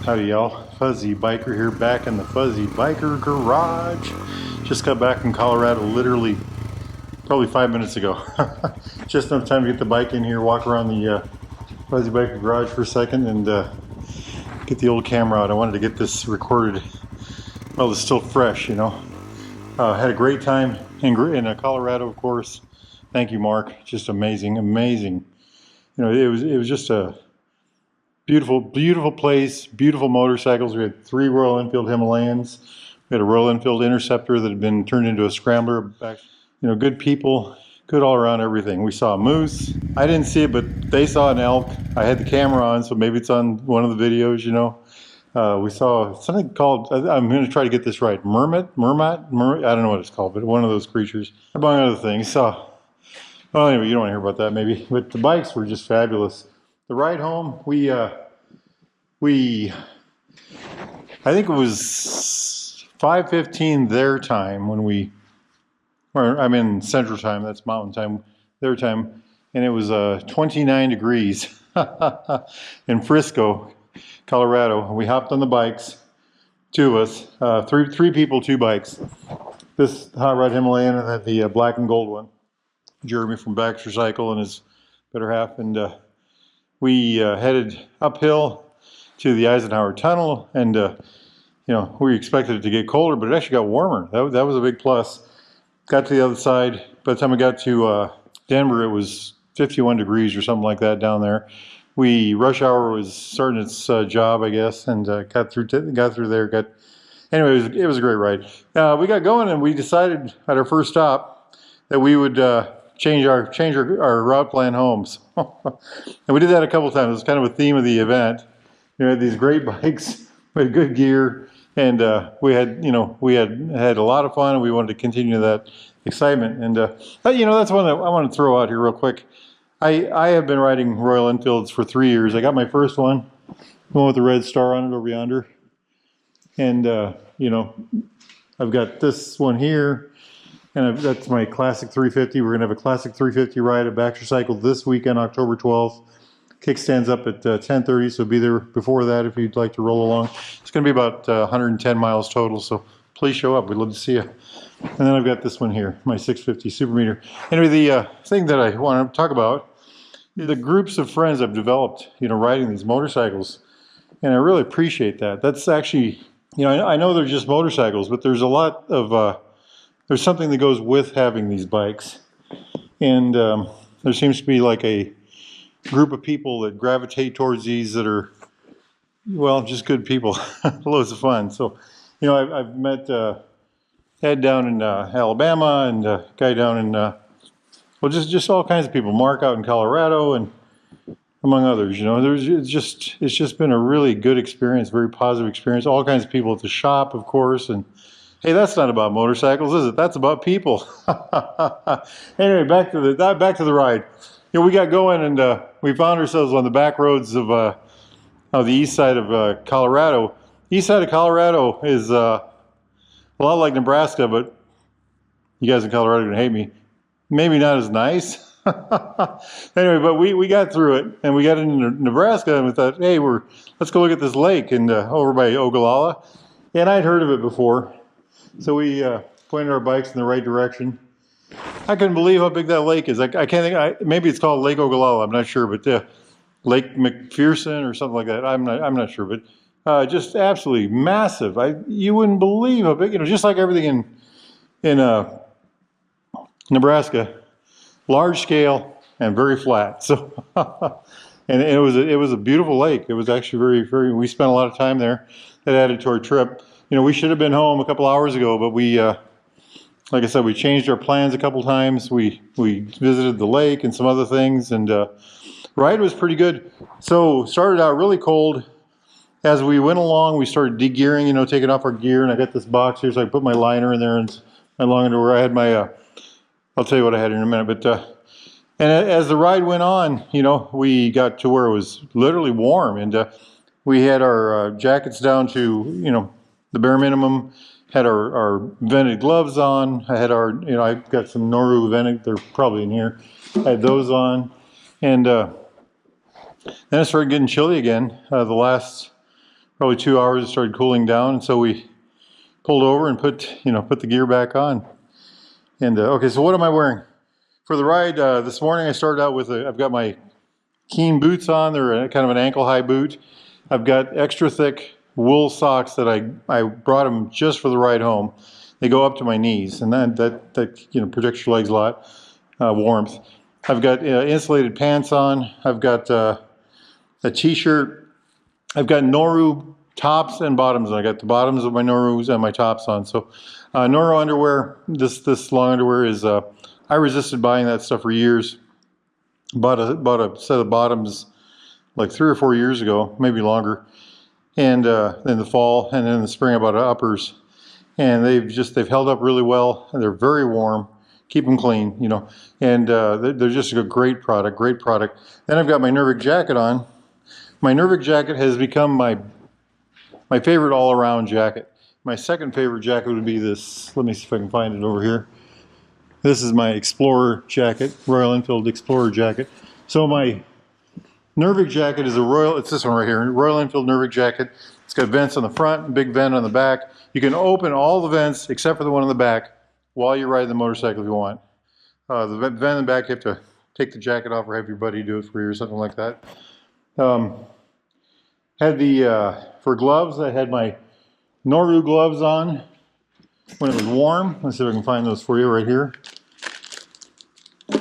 Howdy y'all, Fuzzy Biker here, back in the Fuzzy Biker garage. Just got back from Colorado literally probably 5 minutes ago. Just enough time to get the bike in here, walk around the Fuzzy Biker garage for a second and get the old camera out. I wanted to get this recorded while it's still fresh, you know. Had a great time in Colorado, of course. Thank you, Mark. Just amazing. You know, it was just a beautiful place, beautiful motorcycles. We had 3 Royal Enfield Himalayans. We had a Royal Enfield Interceptor that had been turned into a scrambler. You know, good people, good all around everything. We saw a moose. I didn't see it, but they saw an elk. I had the camera on, so maybe it's on one of the videos, you know. We saw something called, I'm going to try to get this right, mermaid, I don't know what it's called, but one of those creatures, among other things. So, well, anyway, you don't want to hear about that maybe, but the bikes were just fabulous. The ride home, I think it was 5:15 their time when I'm in Central Time, that's Mountain Time, their time, and it was 29 degrees in Frisco, Colorado. We hopped on the bikes, 2 of us, three people, 2 bikes. This Hot Rod Himalayan and then the black and gold one. Jeremy from Baxter Cycle and his better half, and we headed uphill to the Eisenhower Tunnel, and you know, we expected it to get colder, but it actually got warmer. That was a big plus. Got to the other side. By the time we got to Denver, it was 51 degrees or something like that down there. Rush hour was starting its job, I guess, and got through there. Anyway, it was a great ride. We got going, and we decided at our first stop that we would change our route plan homes. And we did that a couple times. It was kind of a theme of the event. You know, had these great bikes, we had good gear, and we had a lot of fun, and we wanted to continue that excitement. And you know, that's one that I want to throw out here real quick. I have been riding Royal Enfields for 3 years. I got my first one, the one with the red star on it over yonder, and you know, I've got this one here. And that's my Classic 350. We're going to have a Classic 350 ride at Baxter Cycle this weekend, October 12th. Kickstand's up at 10:30, so be there before that if you'd like to roll along. It's going to be about 110 miles total, so please show up. We'd love to see you. And then I've got this one here, my 650 Super Meter. Anyway, the thing that I want to talk about is the groups of friends I've developed, you know, riding these motorcycles. And I really appreciate that. That's actually, you know, I know they're just motorcycles, but there's a lot of... there's something that goes with having these bikes, and there seems to be like a group of people that gravitate towards these that are, well, just good people, loads of fun. So, you know, I've met Ed down in Alabama, and a guy down in, well, just all kinds of people. Mark out in Colorado, and among others. You know, it's just been a really good experience, very positive experience. All kinds of people at the shop, of course, and. Hey, that's not about motorcycles, is it? That's about people. Anyway, back to the ride. You know, we got going, and we found ourselves on the back roads of the east side of Colorado. East side of Colorado is a lot like Nebraska, but you guys in Colorado are gonna hate me. Maybe not as nice. Anyway, but we got through it, and we got into Nebraska, and we thought, hey, let's go look at this lake and over by Ogallala. And I'd heard of it before. So we pointed our bikes in the right direction. I couldn't believe how big that lake is. I can't think. Maybe it's called Lake Ogallala. I'm not sure, but Lake McPherson or something like that. I'm not sure, but just absolutely massive. You wouldn't believe how big. You know, just like everything in Nebraska, large scale and very flat. So, and it was a beautiful lake. It was actually very. We spent a lot of time there. That added to our trip. You know, we should have been home a couple hours ago, but we, like I said, we changed our plans a couple times. We visited the lake and some other things, and ride was pretty good. So started out really cold. As we went along, we started de-gearing, you know, taking off our gear, and I got this box here, so I put my liner in there and my long underwear. I had my, I'll tell you what I had in a minute, but and as the ride went on, you know, we got to where it was literally warm, and we had our jackets down to, you know, the bare minimum, had our vented gloves on. I had I've got some Noru vented, they're probably in here. I had those on. And then it started getting chilly again. The last probably 2 hours, it started cooling down, and so we pulled over and put the gear back on. And okay, so what am I wearing for the ride? This morning I started out with I've got my Keen boots on. They're kind of an ankle high boot. I've got extra thick wool socks that I brought them just for the ride home. They go up to my knees, and that protects your legs a lot, warmth. I've got insulated pants on. I've got a t-shirt. I've got Noru tops and bottoms. I got the bottoms of my Norus and my tops on. So Noru underwear, this long underwear is, I resisted buying that stuff for years. Bought a set of bottoms like 3 or 4 years ago, maybe longer. And in the fall and in the spring I bought uppers. And they've held up really well, and they're very warm. Keep them clean, and they're just a great product, great product. Then I've got my Nervik jacket on. My Nervik jacket has become my favorite all-around jacket. My second favorite jacket would be this. Let me see if I can find it over here. This is my Explorer jacket, Royal Enfield Explorer jacket. So my Nervik jacket is it's this one right here, Royal Enfield Nervik jacket. It's got vents on the front, big vent on the back. You can open all the vents except for the one on the back while you're riding the motorcycle if you want. The vent in the back, you have to take the jacket off or have your buddy do it for you or something like that. For gloves, I had my Noru gloves on when it was warm. Let's see if I can find those for you right here.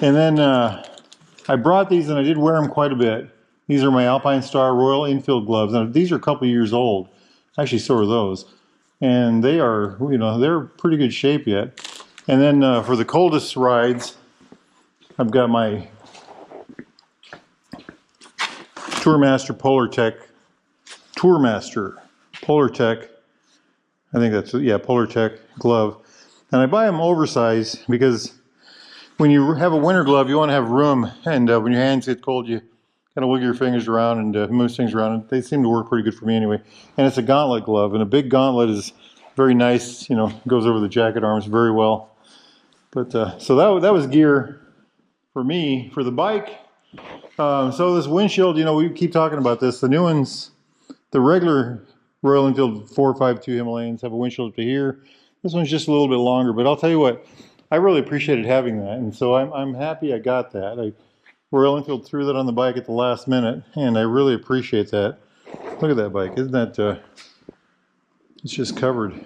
And then I brought these and I did wear them quite a bit. These are my Alpine Star Royal Enfield gloves. Now, these are a couple years old. Actually, so are those. And they are, they're pretty good shape yet. And then for the coldest rides, I've got my Tourmaster Polartec, I think that's, yeah, Polartec glove. And I buy them oversized because when you have a winter glove, you want to have room. And when your hands get cold, you kind of wiggle your fingers around and move things around. They seem to work pretty good for me anyway. And it's a gauntlet glove, and a big gauntlet is very nice. Goes over the jacket arms very well. But so that was gear for me for the bike. So this windshield, we keep talking about this. The new ones, the regular Royal Enfield 452 Himalayans have a windshield up to here. This one's just a little bit longer, but I'll tell you what, I really appreciated having that, and so I'm happy I got that. Royal Enfield threw that on the bike at the last minute, and I really appreciate that. Look at that bike. Isn't that, it's just covered.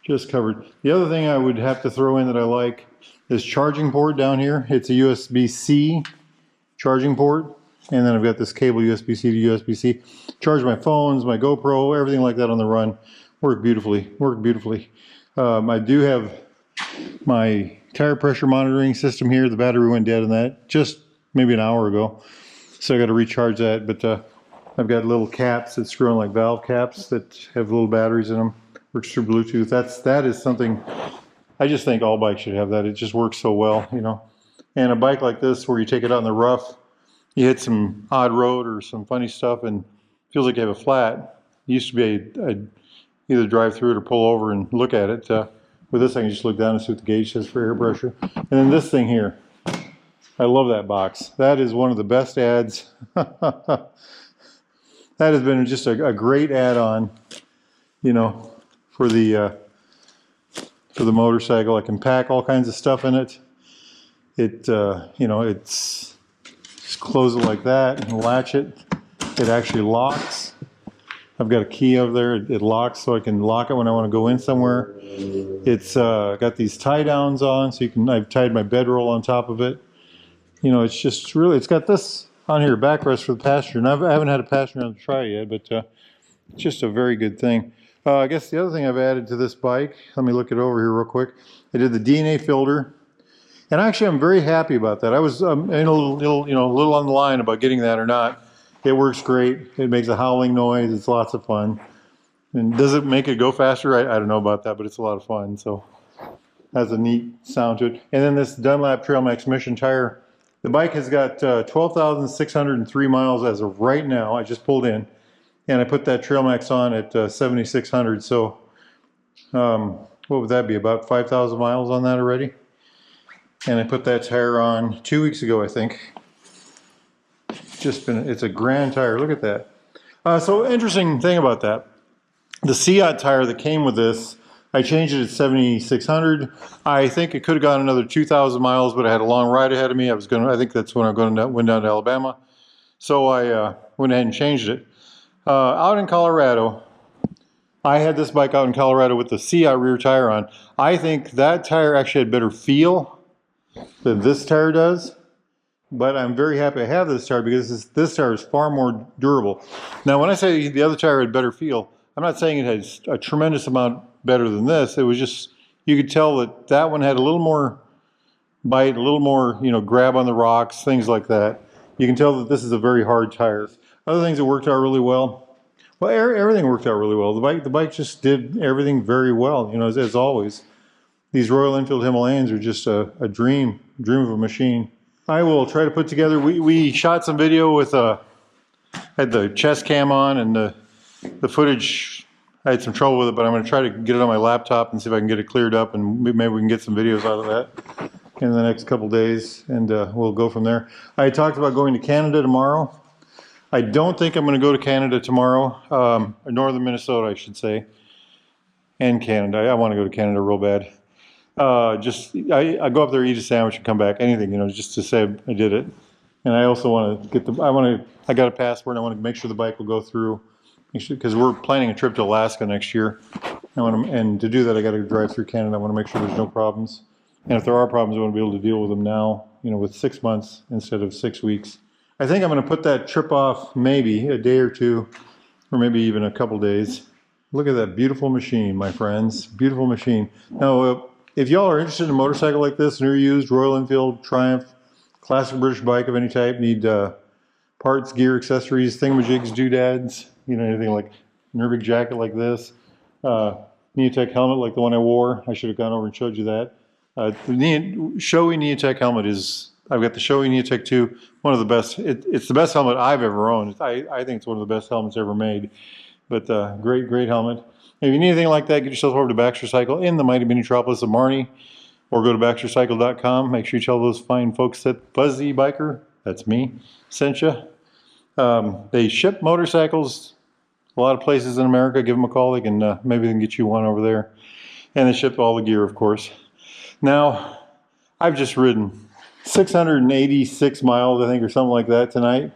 Just covered. The other thing I would have to throw in that I like is charging port down here. It's a USB-C charging port, and then I've got this cable USB-C to USB-C. Charge my phones, my GoPro, everything like that on the run. Work beautifully. I do have my tire pressure monitoring system here. The battery went dead on that just maybe an hour ago, so I got to recharge that. But I've got little caps that screw on like valve caps that have little batteries in them. Works through Bluetooth. That is something I just think all bikes should have. That it just works so well, And a bike like this, where you take it out in the rough, you hit some odd road or some funny stuff, and it feels like you have a flat. It used to be I'd either drive through it or pull over and look at it. With this, I can just look down and see what the gauge says for air pressure. And then this thing here, I love that box. That is one of the best ads. That has been just a great add-on, for the motorcycle. I can pack all kinds of stuff in it. It's just close it like that and latch it. It actually locks. I've got a key over there. It locks, so I can lock it when I want to go in somewhere. It's got these tie downs on, so I've tied my bedroll on top of it. It's just really, it's got this on here, backrest for the passenger. And I haven't had a passenger on the try yet, but it's just a very good thing. I guess the other thing I've added to this bike, let me look it over here real quick. I did the DNA filter, and actually I'm very happy about that. I was in a little on the line about getting that or not. It works great. It makes a howling noise. It's lots of fun. And does it make it go faster? I don't know about that, but it's a lot of fun. So it has a neat sound to it. And then this Dunlop Trail Max Mission tire. The bike has got 12,603 miles as of right now. I just pulled in, and I put that Trail Max on at 7,600. So what would that be? About 5,000 miles on that already. And I put that tire on 2 weeks ago, I think. It's a grand tire. Look at that. So interesting thing about that. The Seat tire that came with this, I changed it at 7,600. I think it could have gone another 2,000 miles, but I had a long ride ahead of me. I think that's when went down to Alabama. So I went ahead and changed it. Out in Colorado, I had this bike out in Colorado with the Seat rear tire on. I think that tire actually had better feel than this tire does. But I'm very happy I have this tire because this tire is far more durable. Now, when I say the other tire had better feel, I'm not saying it has a tremendous amount better than this. It was just, you could tell that that one had a little more bite, a little more, grab on the rocks, things like that. You can tell that this is a very hard tire. Other things that worked out really well. Well, everything worked out really well. The bike just did everything very well, as always. These Royal Enfield Himalayans are just a dream of a machine. I will try to put together, we shot some video with, had the chest cam on, and the footage, I had some trouble with it, but I'm going to try to get it on my laptop and see if I can get it cleared up, and maybe we can get some videos out of that in the next couple days, and we'll go from there. I talked about going to Canada tomorrow. I don't think I'm going to go to Canada tomorrow, northern Minnesota, I should say, and Canada. I want to go to Canada real bad. I go up there, eat a sandwich, and come back. Anything, just to say I did it. And I also want to I got a passport, and I want to make sure the bike will go through, because we're planning a trip to Alaska next year. And to do that, I got to drive through Canada. I want to make sure there's no problems. And if there are problems, I want to be able to deal with them now, with 6 months instead of 6 weeks. I think I'm going to put that trip off maybe a day or two, or maybe even a couple days. Look at that beautiful machine, my friends. Beautiful machine. Now, if y'all are interested in a motorcycle like this, new or used, Royal Enfield, Triumph, classic British bike of any type, need parts, gear, accessories, thingamajigs, doodads, anything like an Nervig jacket like this, Neotech helmet like the one I wore. I should have gone over and showed you that. The Shoei Neotech helmet I've got the Shoei Neotech 2, one of the best. It's the best helmet I've ever owned. I think it's one of the best helmets ever made. But great helmet. If you need anything like that, get yourself over to Baxter Cycle in the mighty metropolis of Marnie, or go to baxtercycle.com. Make sure you tell those fine folks that Buzzy Biker, that's me, sent you. They ship motorcycles a lot of places in America. Give them a call. Maybe they can get you one over there. And they ship all the gear, of course. Now, I've just ridden 686 miles, I think, or something like that tonight.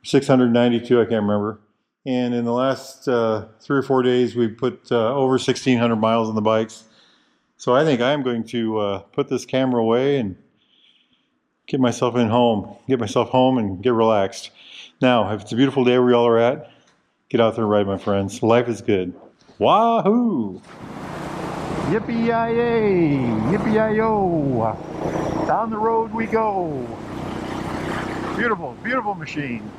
692, I can't remember. And in the last 3 or 4 days, we've put over 1,600 miles on the bikes. So I think I'm going to put this camera away and get myself home and get relaxed. Now, if it's a beautiful day where y'all are at, get out there and ride, my friends. Life is good. Wahoo! Yippee-yi-yay! Yippee-yi-yo! Down the road we go. Beautiful, beautiful machine.